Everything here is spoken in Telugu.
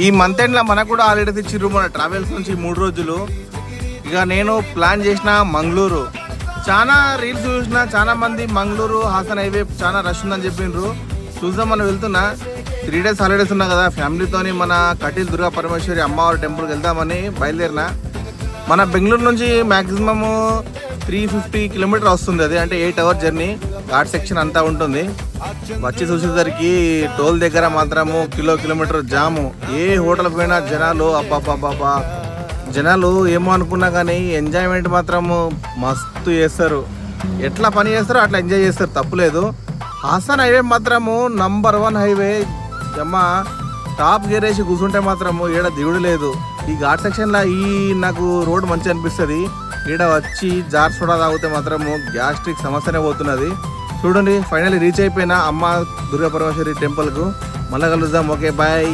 ఈ మంత్ ఎండ్లో మనకు కూడా ఆల్రెడీ తెచ్చిర్రు మన ట్రావెల్స్ నుంచి 3 రోజులు. ఇక నేను ప్లాన్ చేసిన మంగళూరు. చాలా రీల్స్ చూసిన, చాలా మంది మంగళూరు హాసన్ హైవే చాలా రష్ ఉందని చెప్పిండ్రు. చూద్దాం, మనం వెళ్తున్నా. 3 days హాలిడేస్ ఉన్నా కదా, ఫ్యామిలీతోని మన కటిల్ దుర్గా పరమేశ్వరి అమ్మవారి టెంపుల్కి వెళ్దామని బయలుదేరిన. మన బెంగళూరు నుంచి మ్యాక్సిమము 350 కిలోమీటర్ వస్తుంది. అది అంటే 8 hour జర్నీ. ఘాట్ సెక్షన్ అంతా ఉంటుంది. వచ్చి చూసేసరికి టోల్ దగ్గర మాత్రము కిలోమీటర్ జాము. ఏ హోటల్ పోయినా జనాలు, అబ్బాబ్బాబ్బా జనాలు ఏమో అనుకున్నా కానీ ఎంజాయ్మెంట్ మాత్రము మస్తు చేస్తారు. ఎట్లా పని చేస్తారో అట్లా ఎంజాయ్ చేస్తారు, తప్పులేదు. హాసన్ హైవే మాత్రము నంబర్ 1 హైవే. అమ్మ టాప్ గేర్ వేసి కూర్చుంటే మాత్రము ఈడ దిగుడు లేదు. ఈ ఘాట్ సెక్షన్లో నాకు రోడ్ మంచిగా అనిపిస్తుంది. ఈడ వచ్చి జార్ సోడా తాగితే మాత్రము గ్యాస్ట్రిక్ సమస్యనే పోతున్నది. చూడండి, ఫైనల్లీ రీచ్ అయిపోయినా అమ్మ దుర్గా పరమేశ్వరి టెంపుల్కు. మళ్ళీ కలుద్దాం. Okay, bye.